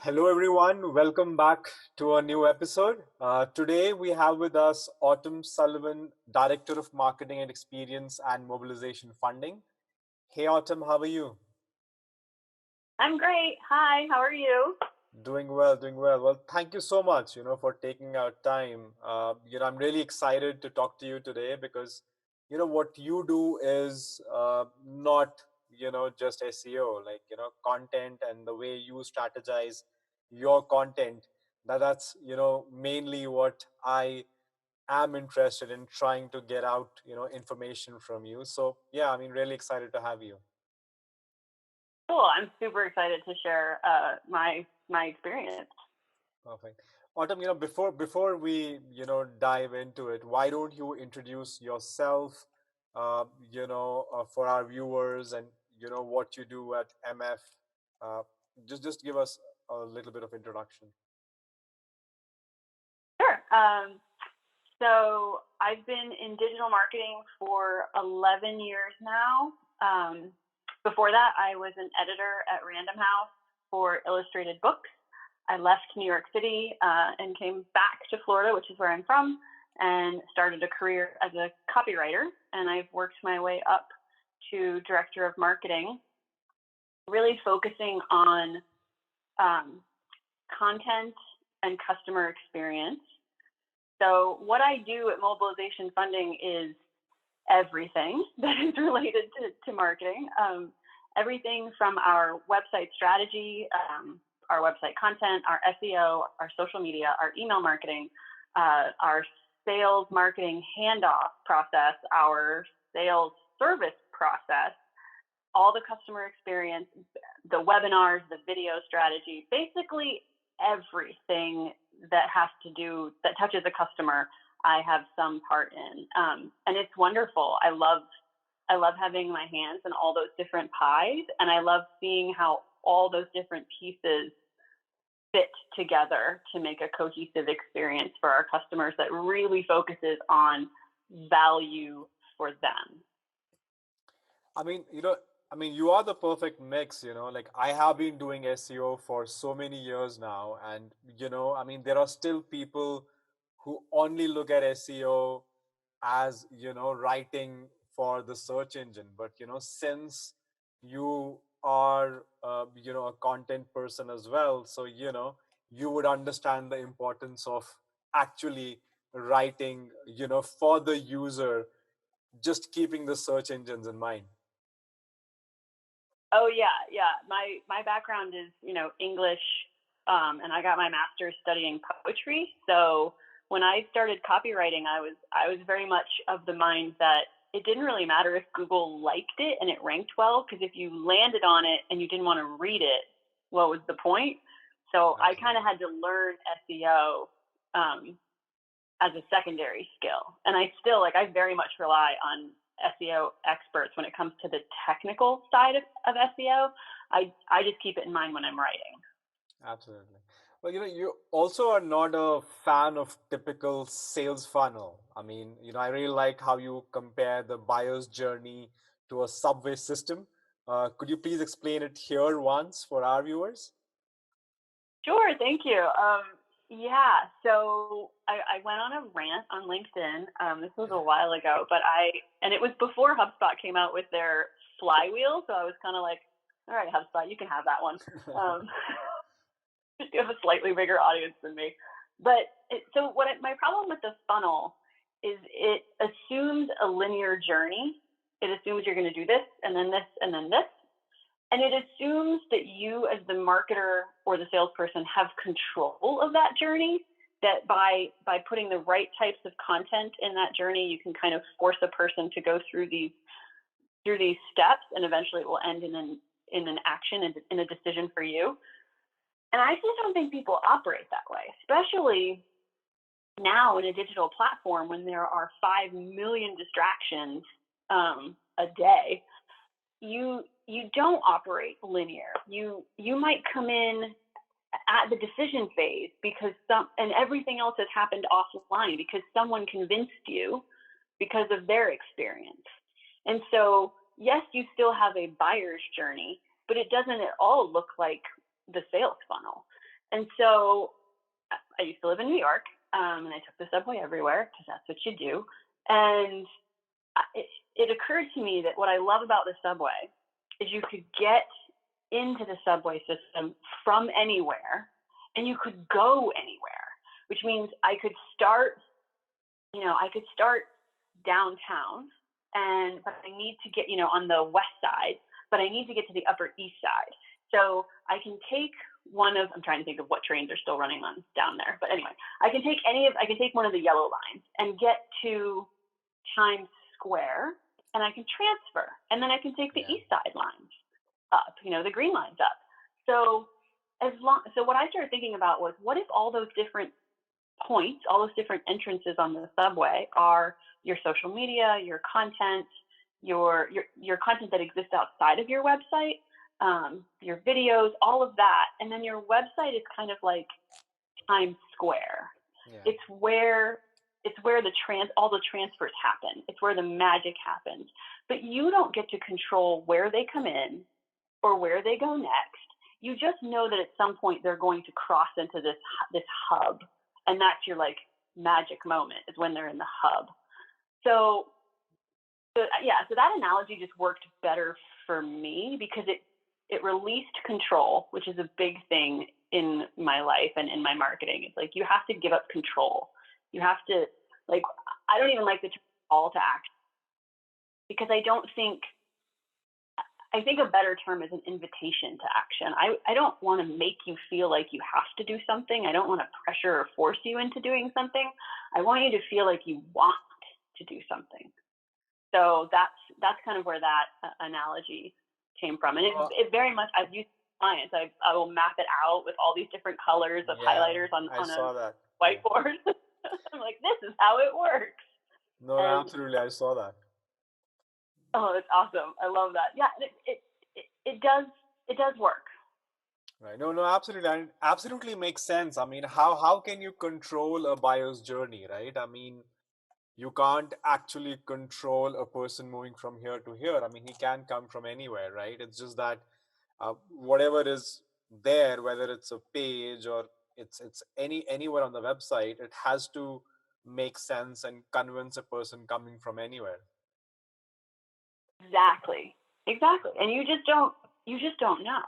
Hello, everyone. Welcome back to a new episode. Today, we have with us Autumn Sullivan, Director of Marketing and Experience and Mobilization Funding. Hey, Autumn, how are you? I'm great. Hi, how are you? Doing well, doing well. Well, thank you so much, for taking our time. I'm really excited to talk to you today because, what you do is not, just SEO, like, content and the way you strategize your content. That's, mainly what I am interested in trying to get out, information from you. So, yeah, I mean, really excited to have you. Cool. I'm super excited to share my experience. Perfect. Autumn, before we, dive into it, why don't you introduce yourself, for our viewers and, what you do at MF. Uh, just give us a little bit of introduction. Sure. So I've been in digital marketing for 11 years now. Before that, I was an editor at Random House for illustrated books. I left New York City and came back to Florida, which is where I'm from, and started a career as a copywriter. And I've worked my way up to director of marketing, really focusing on um, content and customer experience. So what I do at Mobilization Funding is everything that is related to marketing. Everything from our website strategy, our website content, our SEO, our social media, our email marketing, our sales marketing handoff process, our sales service process, all the customer experience, the webinars, the video strategy, basically everything that touches a customer, I have some part in. And it's wonderful. I love having my hands in all those different pies, and I love seeing how all those different pieces fit together to make a cohesive experience for our customers that really focuses on value for them. You are the perfect mix, like I have been doing SEO for so many years now. And, there are still people who only look at SEO as, writing for the search engine. But, since you are, a content person as well, so, you would understand the importance of actually writing, for the user, just keeping the search engines in mind. Oh yeah, yeah. My background is English, and I got my master's studying poetry. So when I started copywriting, I was very much of the mind that it didn't really matter if Google liked it and it ranked well, because if you landed on it and you didn't want to read it, what was the point? So I kind Absolutely. of had to learn SEO um, as a secondary skill. And I very much rely on SEO experts when it comes to the technical side of SEO. I just keep it in mind when I'm writing. Absolutely. Well, you also are not a fan of typical sales funnel. I really like how you compare the buyer's journey to a subway system. Could you please explain it here once for our viewers? Sure, thank you. Yeah, so I went on a rant on LinkedIn. This was a while ago, and it was before HubSpot came out with their flywheel. So I was kind of like, all right, HubSpot, you can have that one. Um, you have a slightly bigger audience than me. My problem with the funnel is it assumes a linear journey. It assumes you're going to do this and then this and then this. And it assumes that you as the marketer or the salesperson have control of that journey, that by putting the right types of content in that journey, you can kind of force a person to go through these steps, and eventually it will end in an action and in a decision for you. And I just don't think people operate that way, especially now in a digital platform when there are 5 million distractions a day. You don't operate linear. You might come in at the decision phase and everything else has happened offline because someone convinced you because of their experience. And so, yes, you still have a buyer's journey, but it doesn't at all look like the sales funnel. And so I used to live in New York, and I took the subway everywhere because that's what you do. And it occurred to me that what I love about the subway is you could get into the subway system from anywhere, and you could go anywhere, which means I could start downtown, but I need to get, on the west side, but I need to get to the Upper East Side. So I can take I'm trying to think of what trains are still running on down there. But anyway, I can take one of the yellow lines and get to Times Square, and I can transfer, and then I can take the East Side lines up, the green lines up. So what I started thinking about was, what if all those different points, all those different entrances on the subway are your social media, your content, your content that exists outside of your website, your videos, all of that, and then your website is kind of like Times Square. Yeah. It's where all the transfers happen. It's where the magic happens. But you don't get to control where they come in or where they go next. You just know that at some point they're going to cross into this hub, and that's your like magic moment, is when they're in the hub. So that analogy just worked better for me because it released control, which is a big thing in my life and in my marketing. It's like, you have to give up control. You have to, I don't even like the term call to action, because I think a better term is an invitation to action. I don't want to make you feel like you have to do something. I don't want to pressure or force you into doing something. I want you to feel like you want to do something. So that's kind of where that analogy came from. And it very much, I've used clients, I will map it out with all these different colors of highlighters on a whiteboard. I'm like, this is how it works. No, absolutely. I saw that. Oh, that's awesome. I love that. Yeah, it does work. Right. No, absolutely. And absolutely makes sense. I mean, how can you control a buyer's journey, right? I mean, you can't actually control a person moving from here to here. I mean, he can come from anywhere, right? It's just that whatever is there, whether it's a page or it's anywhere on the website, it has to make sense and convince a person coming from anywhere. Exactly. And you just don't know,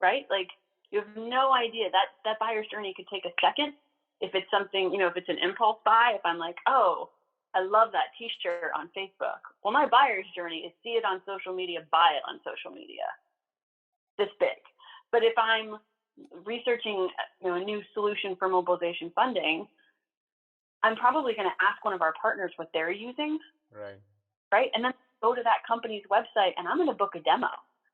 right? Like, you have no idea. That buyer's journey could take a second. If it's something, if it's an impulse buy, if I'm like, oh, I love that t-shirt on Facebook. Well, my buyer's journey is see it on social media, buy it on social media. This big. But if I'm researching, a new solution for mobilization funding, I'm probably going to ask one of our partners what they're using. Right. And then go to that company's website, and I'm going to book a demo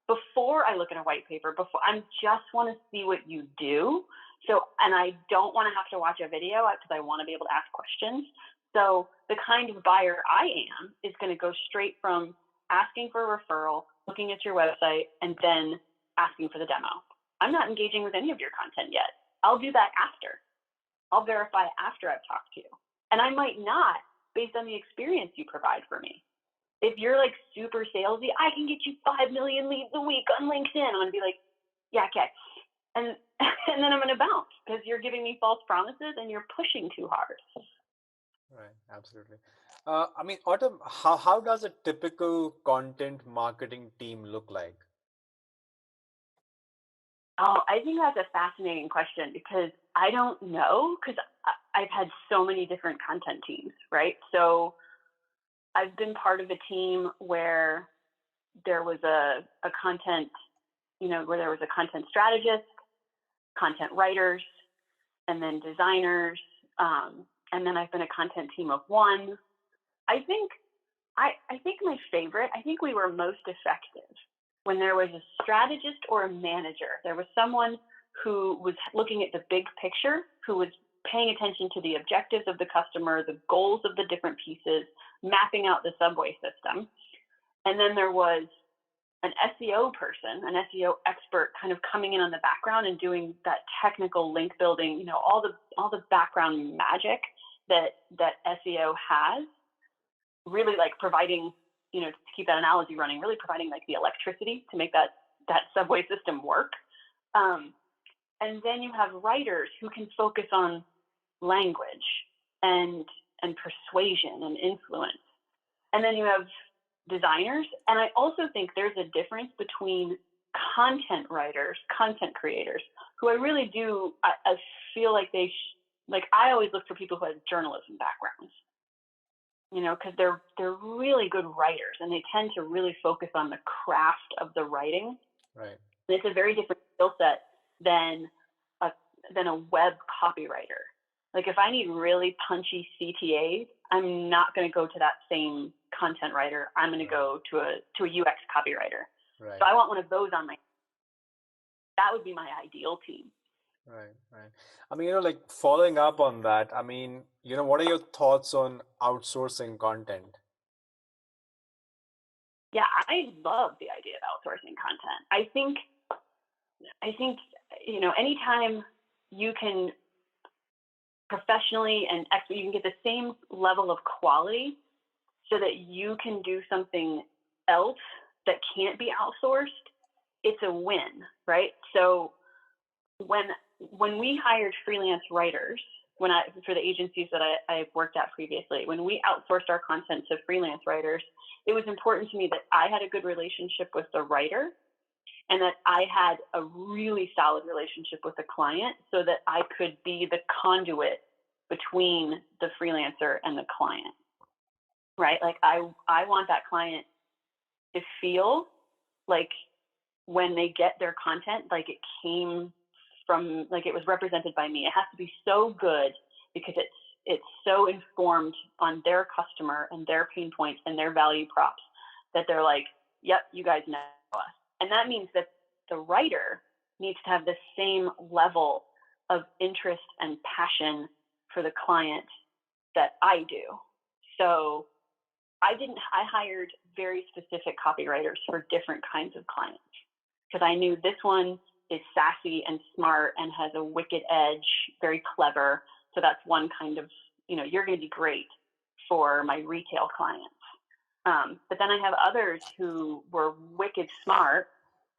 before I look at a white paper. I just want to see what you do. So, and I don't want to have to watch a video because I want to be able to ask questions. So the kind of buyer I am is going to go straight from asking for a referral, looking at your website, and then asking for the demo. I'm not engaging with any of your content yet. I'll do that after. I'll verify after I've talked to you. And I might not, based on the experience you provide for me. If you're like super salesy, I can get you 5 million leads a week on LinkedIn. I'm going to be like, yeah, okay. And then I'm going to bounce because you're giving me false promises and you're pushing too hard. Right. Absolutely. I mean, Autumn, how does a typical content marketing team look like? Oh, I think that's a fascinating question because I don't know, because I've had so many different content teams, right? So I've been part of a team where there was a content, where there was a content strategist, content writers, and then designers. And then I've been a content team of one. I think my favorite, I think we were most effective when there was a strategist or a manager. There was someone who was looking at the big picture, who was paying attention to the objectives of the customer, the goals of the different pieces, mapping out the subway system. And then there was an SEO person, an SEO expert, kind of coming in on the background and doing that technical link building, all the background magic that SEO has, really like providing, to keep that analogy running, really providing like the electricity to make that subway system work. And then you have writers who can focus on language and persuasion and influence. And then you have designers. And I also think there's a difference between content writers, content creators, who I really do, I feel like like I always look for people who have journalism backgrounds, because they're really good writers and they tend to really focus on the craft of the writing. Right. And it's a very different skill set than a web copywriter. Like if I need really punchy CTAs, I'm not going to go to that same content writer. I'm going to go to a UX copywriter. Right. So I want one of those on that would be my ideal team. Right. Right. I mean, like following up on that, I mean, what are your thoughts on outsourcing content? Yeah, I love the idea of outsourcing content. I think anytime you can professionally and you can get the same level of quality so that you can do something else that can't be outsourced, it's a win, right? So when we hired freelance writers, for the agencies that I worked at previously, when we outsourced our content to freelance writers, it was important to me that I had a good relationship with the writer and that I had a really solid relationship with the client so that I could be the conduit between the freelancer and the client, right? Like I want that client to feel like when they get their content, like it came from, like it was represented by me. It has to be so good because it's so informed on their customer and their pain points and their value props that they're like, yep, you guys know us. And that means that the writer needs to have the same level of interest and passion for the client that I do. So I hired very specific copywriters for different kinds of clients because I knew this one is sassy and smart and has a wicked edge, very clever. So that's one kind of, you're going to be great for my retail clients. But then I have others who were wicked smart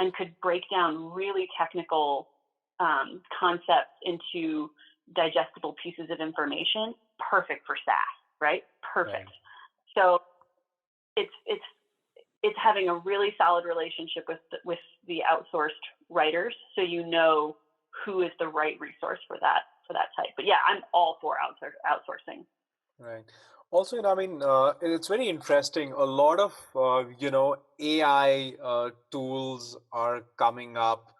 and could break down really technical concepts into digestible pieces of information. Perfect for SaaS, right? Perfect. Right. So it's having a really solid relationship with the outsourced writers, so who is the right resource for that type. But yeah, I'm all for outsourcing. Right. Also, I mean, it's very interesting. A lot of, AI tools are coming up.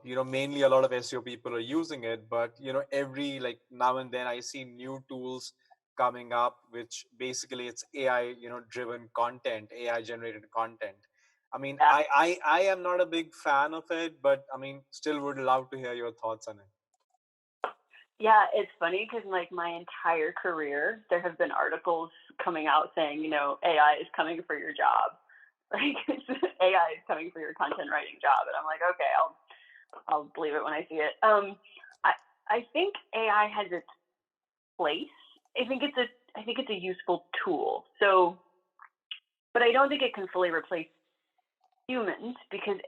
Mainly a lot of SEO people are using it, but, every like now and then I see new tools coming up, which basically it's AI, driven content, AI generated content. I mean, Yeah. I am not a big fan of it, but I mean, still would love to hear your thoughts on it. Yeah, it's funny because like my entire career, there have been articles coming out saying, AI is coming for your job. Like AI is coming for your content writing job, and I'm like, okay, I'll believe it when I see it. I think AI has its place. I think it's a useful tool. So, but I don't think it can fully replace humans because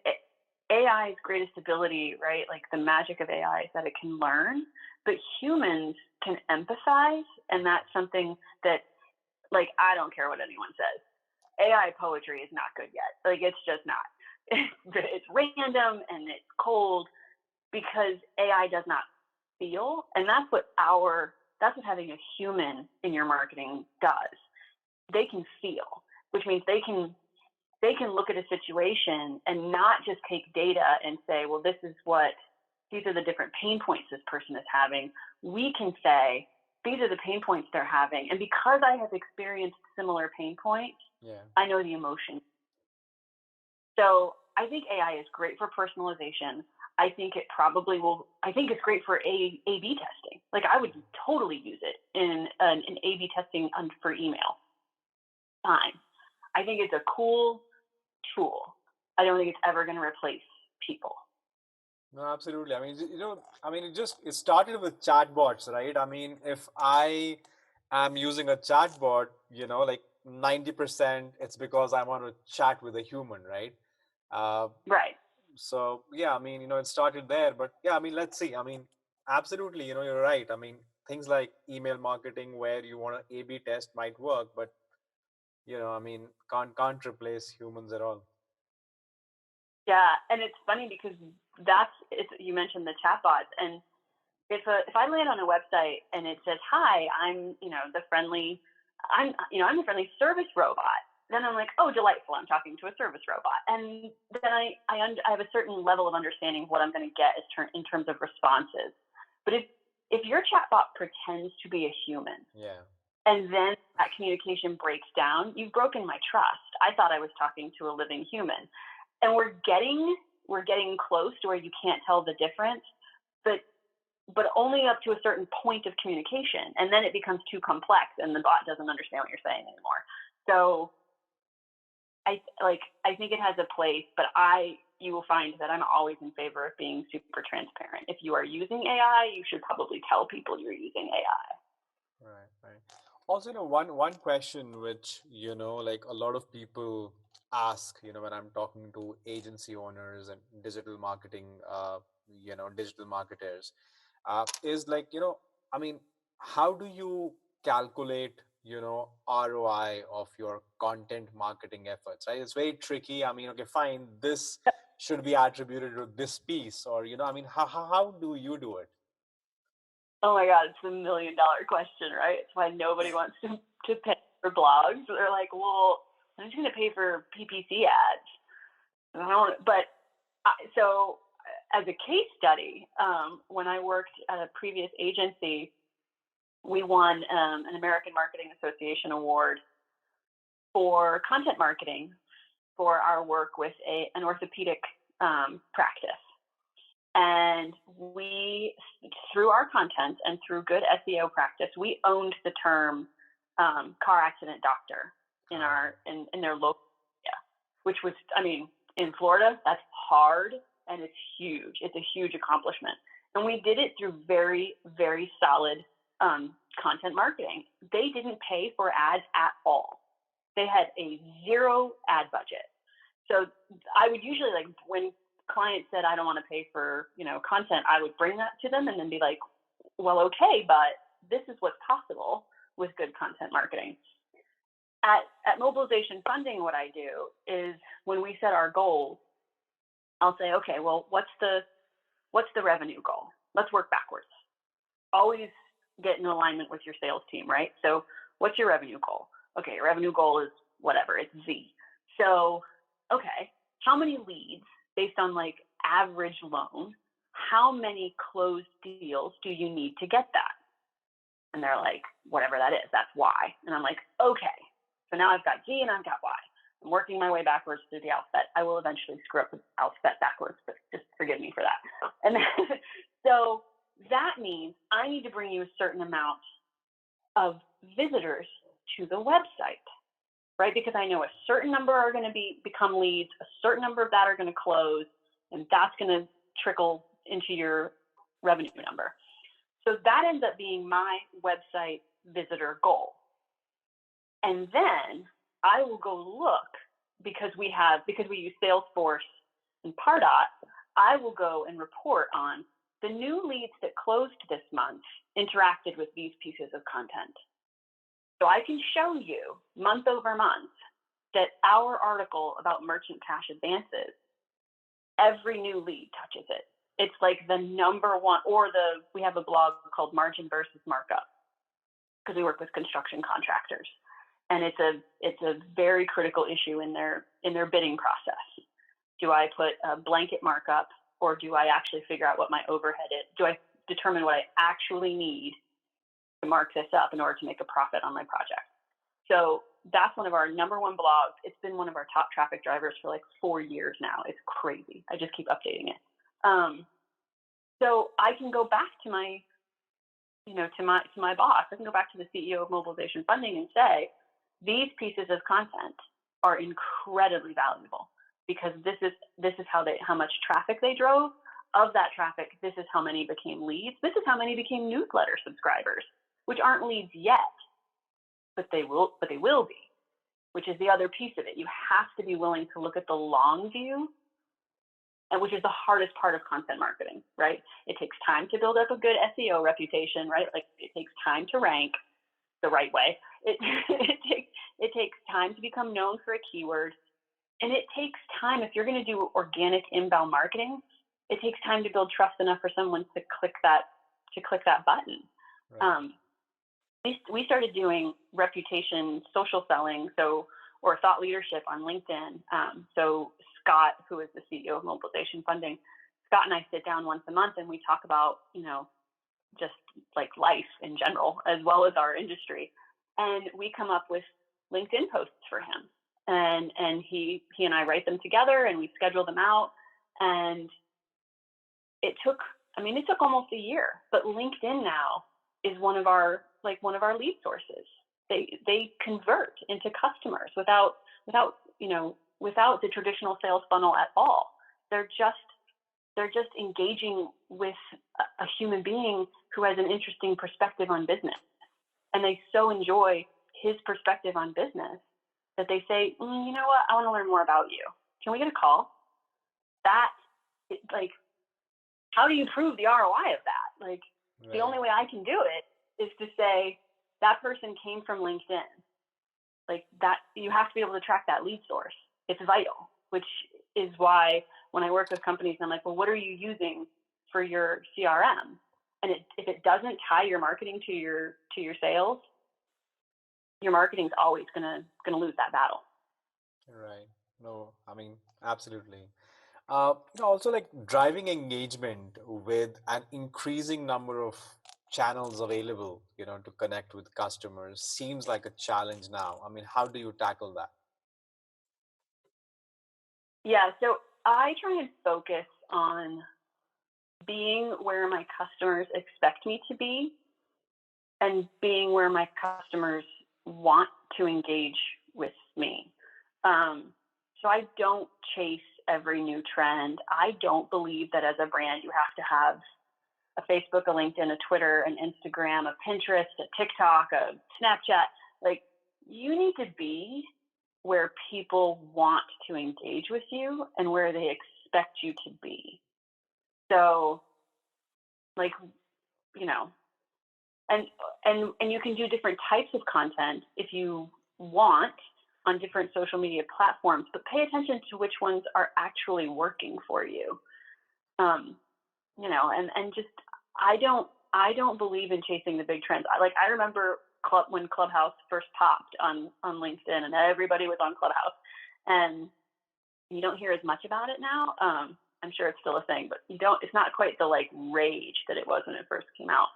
AI's greatest ability, right? Like the magic of AI is that it can learn, but humans can empathize, and that's something that, like, I don't care what anyone says. AI poetry is not good yet. Like, it's just not. It's random and it's cold because AI does not feel, and that's what having a human in your marketing does. They can feel, which means they can look at a situation and not just take data and say, well, these are the different pain points this person is having. We can say, these are the pain points they're having. And because I have experienced similar pain points, Yeah. I know the emotion. So I think AI is great for personalization. I think it's great for A/B testing. Like I would totally use it in an A/B testing for email. Fine. I think it's a cool tool. I don't think it's ever going to replace people. No, absolutely. I mean, I mean, it started with chatbots, right? I mean, if I am using a chatbot, like 90% it's because I want to chat with a human, right? Uh, Right. So yeah, I mean, it started there, but yeah, I mean, let's see. I mean, absolutely, you're right. I mean, things like email marketing where you want to A/B test might work, but I mean, can't replace humans at all. Yeah, and it's funny because you mentioned the chatbots, and if I land on a website and it says, "Hi, I'm I'm the friendly service robot," then I'm like, "Oh, delightful! I'm talking to a service robot," and then I have a certain level of understanding of what I'm going to get in terms of responses. But if your chatbot pretends to be a human Yeah. and then that communication breaks down, you've broken my trust. I thought I was talking to a living human, and we're getting close to where you can't tell the difference, but only up to a certain point of communication, and then it becomes too complex and the bot doesn't understand what you're saying anymore. So I think it has a place, but you will find that I'm always in favor of being super transparent. If you are using AI, you should probably tell people you're using AI. Right, right. Also, one question which, like a lot of people ask, when I'm talking to agency owners and digital marketers, is like, I mean, how do you calculate, ROI of your content marketing efforts, right? It's very tricky. I mean, okay, fine, this should be attributed to this piece, or, I mean, how do you do it? Oh my god, it's $1 million question, right? It's why nobody wants to pay for blogs. They're like, well, I'm just going to pay for PPC ads. And I don't, but so as a case study, when I worked at a previous agency, we won an American Marketing Association award for content marketing for our work with an orthopedic practice. And through our content and through good SEO practice, we owned the term car accident doctor Ah, in their local area, which was, I mean, in Florida, that's hard and it's huge. It's a huge accomplishment. And we did it through very, very solid content marketing. They didn't pay for ads at all. They had a zero ad budget. So I would usually, like, when clients said I don't want to pay for content, I would bring that to them and then be like, well, okay, but this is what's possible with good content marketing. At Mobilization Funding, what I do is when we set our goals, I'll say, okay, well, what's the revenue goal? Let's work backwards. Always get in alignment with your sales team, right? So what's your revenue goal? Okay, your revenue goal is whatever, it's Z. So, okay, how many leads based on like average loan, how many closed deals do you need to get that? And they're like, whatever that is, that's Y. And I'm like, okay, so now I've got Z and I've got Y. I'm working my way backwards through the alphabet. I will eventually screw up the alphabet backwards, but just forgive me for that. And then, so that means I need to bring you a certain amount of visitors to the website, right? Because I know a certain number are going to become leads, a certain number of that are going to close, and that's going to trickle into your revenue number. So that ends up being my website visitor goal. And then I will go look because we use Salesforce and Pardot. I will go and report on the new leads that closed this month interacted with these pieces of content. So I can show you month over month that our article about merchant cash advances, every new lead touches it. It's like the number one, we have a blog called Margin versus Markup because we work with construction contractors, and it's a very critical issue in their bidding process. Do I put a blanket markup, or do I actually figure out what my overhead is? Do I determine what I actually need to mark this up in order to make a profit on my project? So that's one of our number one blogs. It's been one of our top traffic drivers for like 4 years now. It's crazy. I just keep updating it. So I can go back to my boss. I can go back to the CEO of Mobilization Funding and say, these pieces of content are incredibly valuable because this is how much traffic they drove. Of that traffic, this is how many became leads. This is how many became newsletter subscribers, which aren't leads yet, but they will be, which is the other piece of it. You have to be willing to look at the long view and which is the hardest part of content marketing, right? It takes time to build up a good SEO reputation, right? Like it takes time to rank the right way. It takes time to become known for a keyword. And it takes time, if you're going to do organic inbound marketing, it takes time to build trust enough for someone to click that button. Right. We started doing reputation social selling, or thought leadership on LinkedIn. So Scott, who is the CEO of Mobilization Funding, Scott and I sit down once a month and we talk about, just like life in general, as well as our industry. And we come up with LinkedIn posts for him. And he and I write them together and we schedule them out. And it took almost a year, but LinkedIn now is one of our lead sources. They convert into customers without the traditional sales funnel at all. They're just engaging with a human being who has an interesting perspective on business. And they so enjoy his perspective on business that they say, you know what, I want to learn more about you. Can we get a call? How do you prove the ROI of that? Right. The only way I can do it is to say that person came from LinkedIn. Like that, you have to be able to track that lead source. It's vital, which is why when I work with companies, I'm like, well, what are you using for your CRM? And if it doesn't tie your marketing to your sales, your marketing's always gonna lose that battle. Right. No, I mean, absolutely. Also like driving engagement with an increasing number of channels available, to connect with customers seems like a challenge now. I mean, how do you tackle that? Yeah, so I try and focus on being where my customers expect me to be and being where my customers want to engage with me. So I don't chase every new trend. I don't believe that as a brand you have to have a Facebook, a LinkedIn, a Twitter, an Instagram, a Pinterest, a TikTok, a Snapchat. Like, you need to be where people want to engage with you and where they expect you to be. So, like, and you can do different types of content if you want on different social media platforms, but pay attention to which ones are actually working for you. And just I don't believe in chasing the big trends. I remember when Clubhouse first popped on LinkedIn, and everybody was on Clubhouse, and you don't hear as much about it now. I'm sure it's still a thing, but it's not quite the rage that it was when it first came out.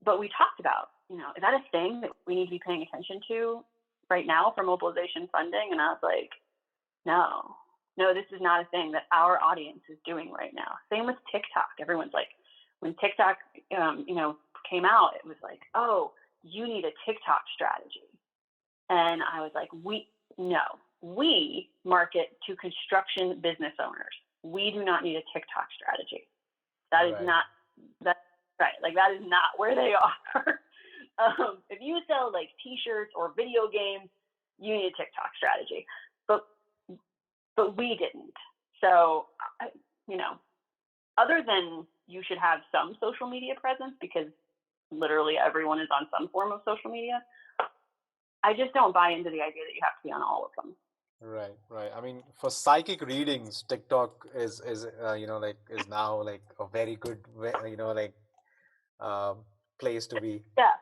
But we talked about, is that a thing that we need to be paying attention to right now for mobilization funding? And I was like, no, this is not a thing that our audience is doing right now. Same with TikTok. Everyone's like, when TikTok, came out, it was like, oh, you need a TikTok strategy. And I was like, we market to construction business owners. We do not need a TikTok strategy. That is not, that's right. Like, that is not where they are. If you sell t-shirts or video games, you need a TikTok strategy. But we didn't. So, other than you should have some social media presence, because literally everyone is on some form of social media, I just don't buy into the idea that you have to be on all of them. Right. I mean, for psychic readings, TikTok is now a very good place to be. Yeah.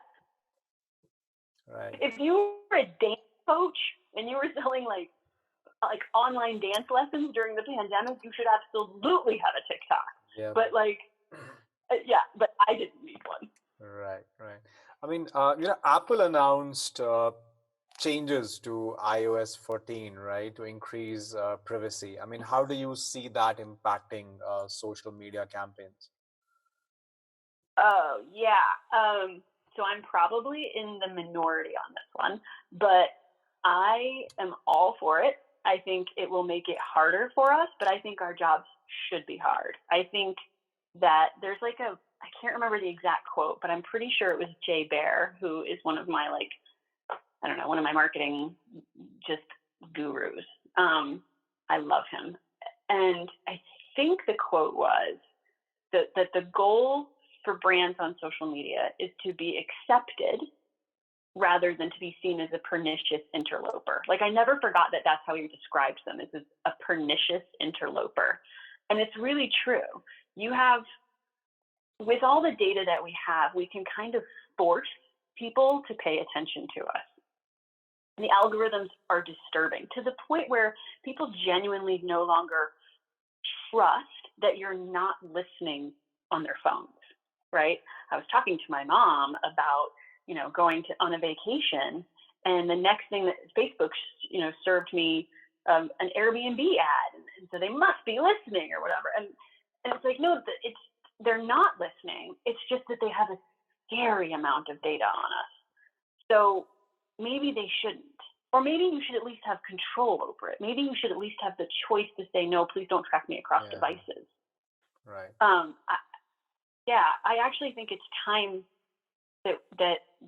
Right. If you were a dance coach and you were selling like online dance lessons during the pandemic, you should absolutely have a TikTok. Yeah. But but I didn't need one. Right. I mean, Apple announced changes to iOS 14, right, to increase privacy. I mean, how do you see that impacting social media campaigns? Oh, yeah. So I'm probably in the minority on this one, but I am all for it. I think it will make it harder for us, but I think our jobs should be hard. I think that there's I can't remember the exact quote, but I'm pretty sure it was Jay Bear, who is one of my one of my marketing just gurus. I love him. And I think the quote was that the goal for brands on social media is to be accepted rather than to be seen as a pernicious interloper. Like, I never forgot that that's how he describes them, as a pernicious interloper. And it's really true. You have, with all the data that we have, we can kind of force people to pay attention to us. And the algorithms are disturbing to the point where people genuinely no longer trust that you're not listening on their phones, right? I was talking to my mom about, going on a vacation, and the next thing that Facebook, served me an Airbnb ad, and so they must be listening or whatever. And it's like, no, they're not listening. It's just that they have a scary amount of data on us. So maybe they shouldn't. Or maybe you should at least have control over it. Maybe you should at least have the choice to say, no, please don't track me across devices. Right. I actually think it's time that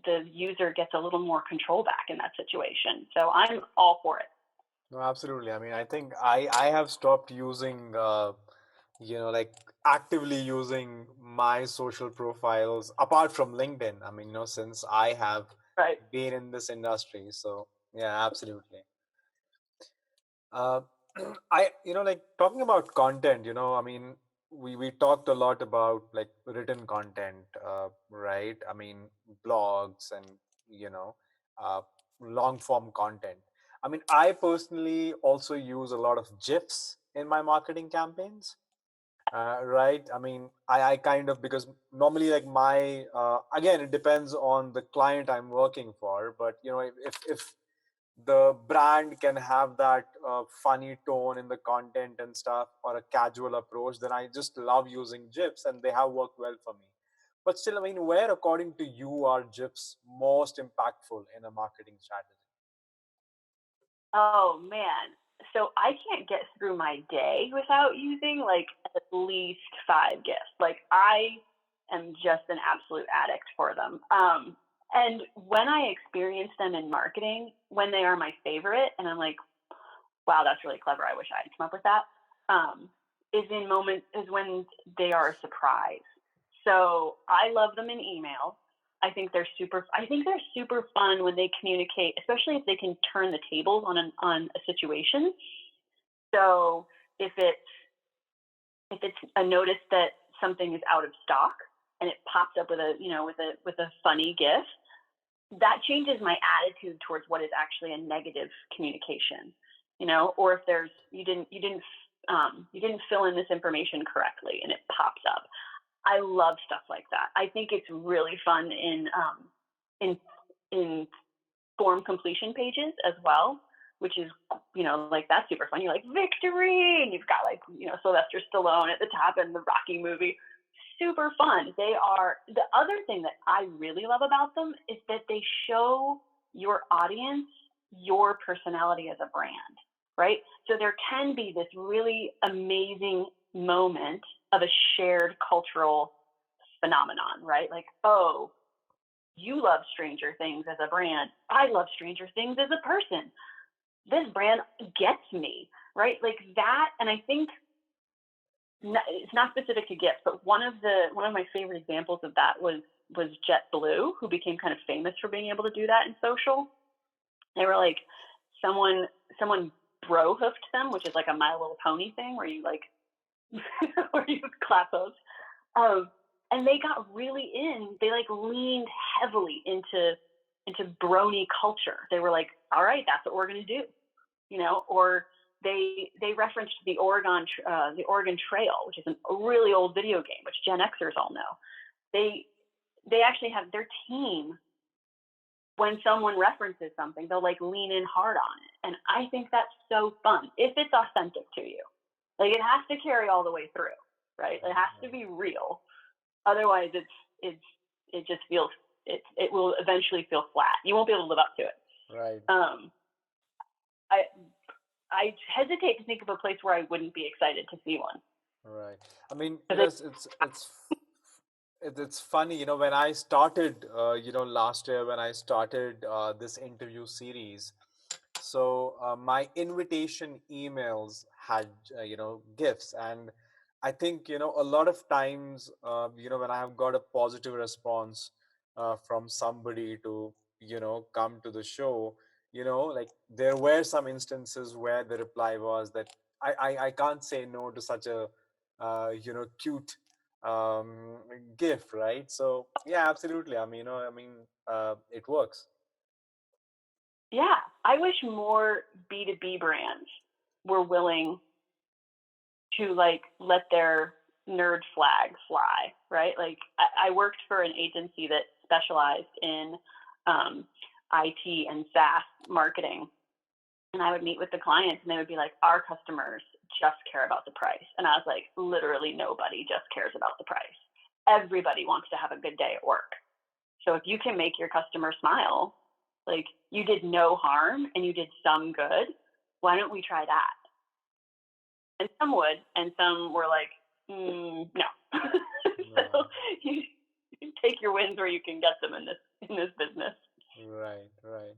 the user gets a little more control back in that situation. So I'm all for it. No, absolutely. I mean, I think I have stopped using, like actively using my social profiles apart from LinkedIn. I mean, since I have been in this industry. So yeah, absolutely. Uh, like talking about content, I mean, we talked a lot about like written content, right? I mean, blogs and, you know, uh, long form content. I mean, I personally also use a lot of gifs in my marketing campaigns. Right. I mean, I kind of, because normally like my, again, it depends on the client I'm working for, but if the brand can have that funny tone in the content and stuff, or a casual approach, then I just love using gifs, and they have worked well for me. But still, I mean, where according to you are gifs most impactful in a marketing strategy? Oh man. So I can't get through my day without using like at least 5 gifts. Like, I am just an absolute addict for them. And when I experience them in marketing, when they are my favorite, and I'm like, wow, that's really clever. I wish I had come up with that. Is when they are a surprise. So I love them in email. I think they're super fun when they communicate, especially if they can turn the tables on a situation. So if it's a notice that something is out of stock and it pops up with a funny gif, that changes my attitude towards what is actually a negative communication. Or if there's you didn't fill in this information correctly and it pops up. I love stuff like that. I think it's really fun in form completion pages as well, which is, like, that's super fun. You're like, victory, and you've got like, Sylvester Stallone at the top in the Rocky movie. Super fun. They are. The other thing that I really love about them is that they show your audience your personality as a brand, right? So there can be this really amazing moment of a shared cultural phenomenon, right? Like, oh, you love Stranger Things as a brand. I love Stranger Things as a person. This brand gets me, right? Like that. And I think it's not specific to gifts, but one of my favorite examples of that was JetBlue, who became kind of famous for being able to do that in social. They were like, someone bro hoofed them, which is like a My Little Pony thing where you like where you clap those. And they got really they like leaned heavily into brony culture. They were like, all right, that's what we're gonna do, or they referenced the Oregon Trail, which is a really old video game, which Gen Xers all know. They actually have their team, when someone references something, they'll like lean in hard on it. And I think that's so fun if it's authentic to you. Like, it has to carry all the way through, right? It has to be real. Otherwise, it just feels it will eventually feel flat. You won't be able to live up to it. Right. I hesitate to think of a place where I wouldn't be excited to see one. Right. I mean, it's funny, when I started, last year when I started this interview series. So my invitation emails had gifs, and I think a lot of times when I have got a positive response from somebody to come to the show, like there were some instances where the reply was that I can't say no to such a cute um gift, right? So yeah, absolutely. I mean, it works. Yeah, I wish more B2B brands were willing to like let their nerd flag fly, right? Like I worked for an agency that specialized in IT and SaaS marketing. And I would meet with the clients and they would be like, our customers just care about the price. And I was like, literally nobody just cares about the price. Everybody wants to have a good day at work. So if you can make your customer smile, like you did no harm and you did some good, why don't we try that? And some would, and some were like, no. So No. you take your wins where you can get them in this business. Right, right.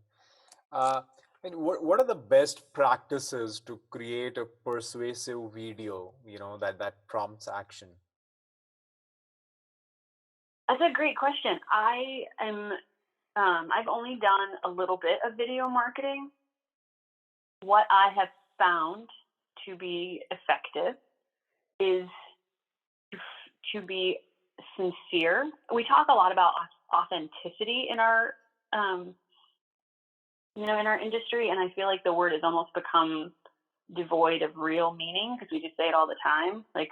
Uh, and what are the best practices to create a persuasive video, that prompts action? That's a great question. I've only done a little bit of video marketing. What I have found to be effective is to be sincere. We talk a lot about authenticity in our, um, in our industry, and I feel like the word has almost become devoid of real meaning because we just say it all the time. Like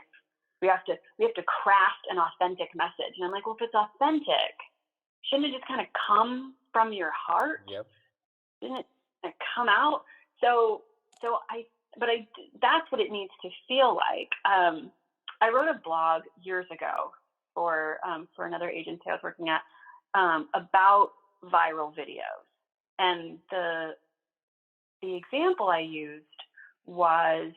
we have to craft an authentic message, and I'm like, well, if it's authentic, shouldn't it just kind of come from your heart? Yep. Didn't it come out? So so I but I that's what it needs to feel like. I wrote a blog years ago for another agency I was working at about viral videos, and the example I used was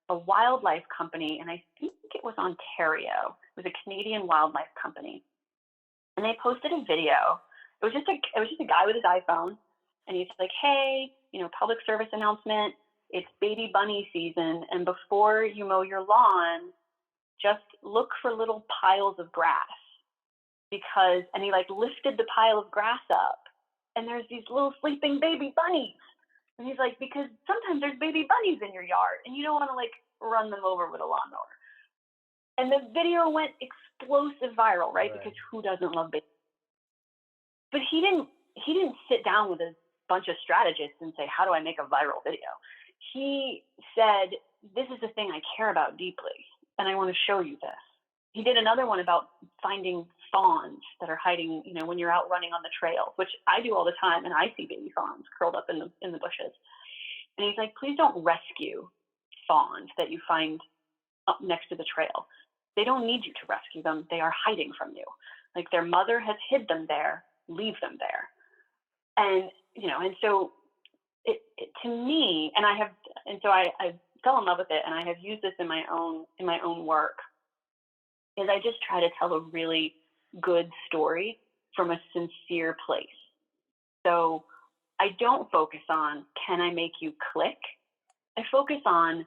a wildlife company, and I think it was Ontario. It was a Canadian wildlife company, and they posted a video. It was just a guy with his iPhone, and he's like, "Hey, public service announcement. It's baby bunny season, and before you mow your lawn, just look for little piles of grass because." And he like lifted the pile of grass up, and there's these little sleeping baby bunnies. And he's like, because sometimes there's baby bunnies in your yard, and you don't want to like run them over with a lawnmower. And the video went explosive viral, right? Right. Because who doesn't love baby? But he didn't sit down with a bunch of strategists and say, how do I make a viral video? He said, this is the thing I care about deeply, and I want to show you this. He did another one about finding fawns that are hiding, when you're out running on the trail, which I do all the time, and I see baby fawns curled up in the bushes. And he's like, please don't rescue fawns that you find up next to the trail. They don't need you to rescue them. They are hiding from you. Like their mother has hid them there, leave them there. And so to me, I fell in love with it, and I have used this in my own work, is I just try to tell a really good story from a sincere place. So I don't focus on, can I make you click? I focus on,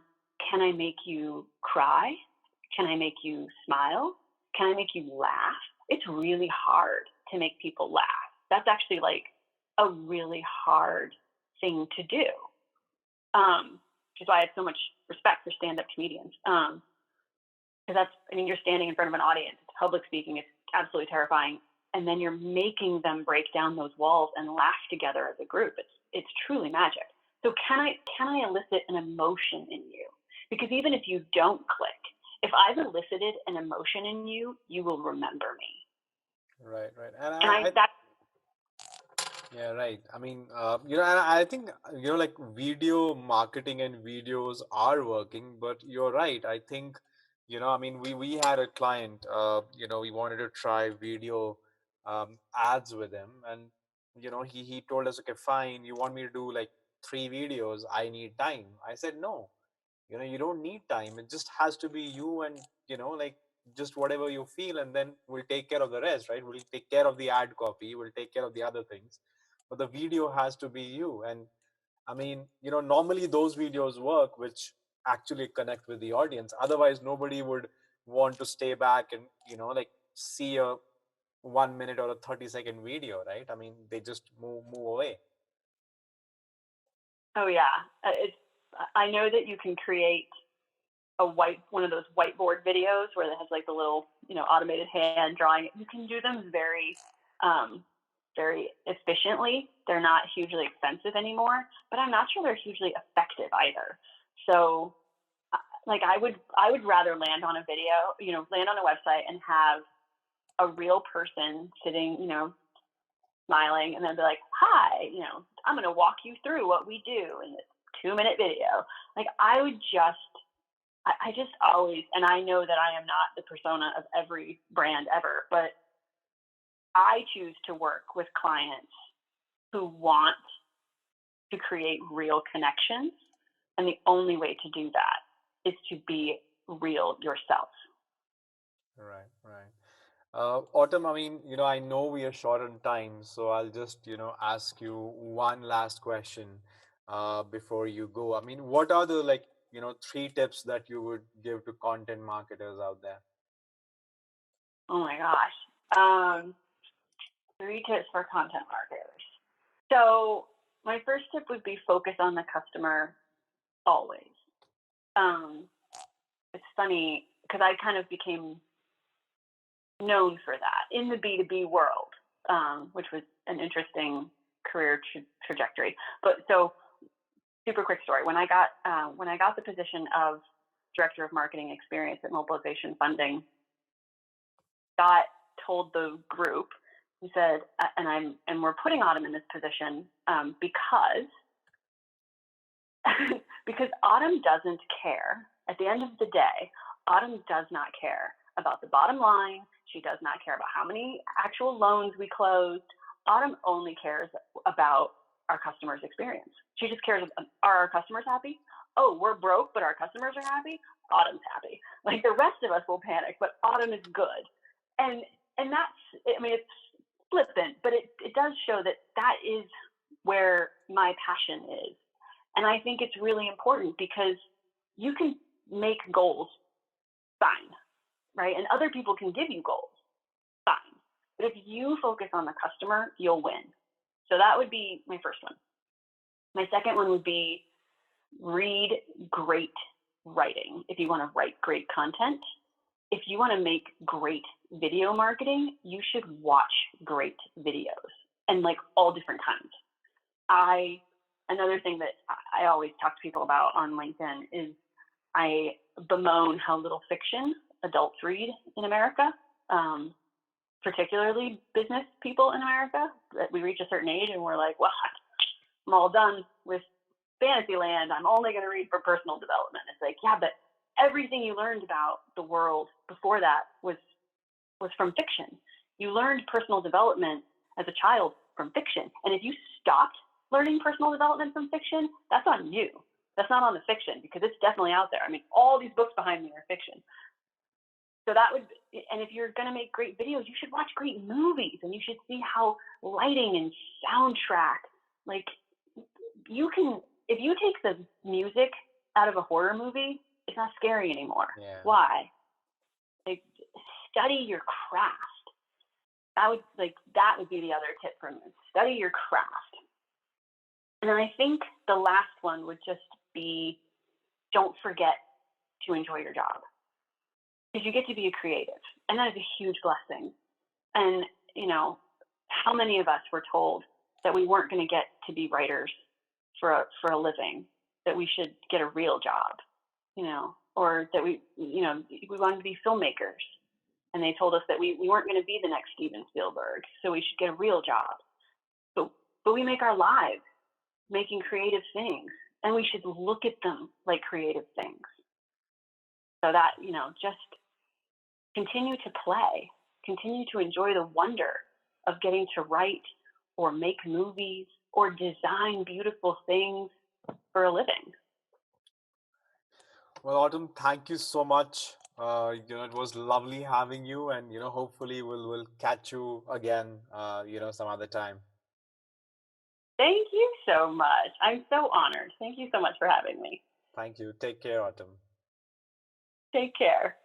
can I make you cry? Can I make you smile? Can I make you laugh? It's really hard to make people laugh. That's actually like a really hard thing to do. Which is why I have so much respect for stand-up comedians. Because you're standing in front of an audience, it's public speaking, it's absolutely terrifying. And then you're making them break down those walls and laugh together as a group. It's truly magic. So can I elicit an emotion in you? Because even if you don't click, if I've elicited an emotion in you, you will remember me. Right, right. And And I that yeah, right. And I think, like video marketing and videos are working, but you're right. I think, we had a client, we wanted to try video ads with him, and, he told us, okay, fine, you want me to do like 3 videos? I need time. I said, no, you don't need time. It just has to be you, and like just whatever you feel, and then we'll take care of the rest, right? We'll take care of the ad copy, we'll take care of the other things, but the video has to be you. And I mean, normally those videos work, which actually connect with the audience. Otherwise, nobody would want to stay back and, like see a 1 minute or a 30-second video, right? I mean, they just move away. Oh yeah, it's. I know that you can create one of those whiteboard videos where it has like the little automated hand drawing. You can do them um, very efficiently. They're not hugely expensive anymore, but I'm not sure they're hugely effective either. So like I would rather land on a video, land on a website and have a real person sitting, smiling, and then be like, "Hi, I'm going to walk you through what we do in this 2-minute video." Like I just always, and I know that I am not the persona of every brand ever, but I choose to work with clients who want to create real connections. And the only way to do that is to be real yourself. Right, right. Autumn, I mean, I know we are short on time, so I'll just, ask you one last question before you go. I mean, what are the like, three tips that you would give to content marketers out there? Oh my gosh. 3 tips for content marketers. So, my first tip would be focus on the customer always. Um, it's funny because I kind of became known for that in the B2B world, which was an interesting career trajectory. But so, super quick story. When I got the position of director of marketing experience at Mobilization Funding, Scott told the group, he said, and we're putting Autumn in this position because because Autumn doesn't care. At the end of the day, Autumn does not care about the bottom line. She does not care about how many actual loans we closed. Autumn only cares about our customers' experience. She just cares, are our customers happy? Oh, we're broke, but our customers are happy? Autumn's happy. Like the rest of us will panic, but Autumn is good. And that's, I mean, it's flippant, but it does show that that is where my passion is. And I think it's really important because you can make goals, fine, right? And other people can give you goals, fine. But if you focus on the customer, you'll win. So that would be my first one. My second one would be read great writing if you want to write great content. If you want to make great video marketing, you should watch great videos, and like all different kinds. Another thing that I always talk to people about on LinkedIn is I bemoan how little fiction adults read in America, particularly business people in America. That we reach a certain age and we're like, well, I'm all done with Fantasyland. I'm only going to read for personal development. It's like, yeah, but everything you learned about the world before that was from fiction. You learned personal development as a child from fiction. And if you stopped learning personal development from fiction, that's on you. That's not on the fiction because it's definitely out there. I mean, all these books behind me are fiction. So that would, and if you're going to make great videos, you should watch great movies and you should see how lighting and soundtrack, like you can, if you take the music out of a horror movie, it's not scary anymore. Yeah. Why? Like, study your craft. That would be the other tip from me. Study your craft. And then I think the last one would just be don't forget to enjoy your job. Because you get to be a creative. And that is a huge blessing. And, how many of us were told that we weren't going to get to be writers for a living, that we should get a real job, or that we wanted to be filmmakers. And they told us that we weren't going to be the next Steven Spielberg, so we should get a real job. But we make our lives making creative things, and we should look at them like creative things. So that, just continue to play, continue to enjoy the wonder of getting to write or make movies or design beautiful things for a living. Well, Autumn, thank you so much. It was lovely having you, and hopefully we'll catch you again, some other time. Thank you so much. I'm so honored. Thank you so much for having me. Thank you. Take care, Autumn. Take care.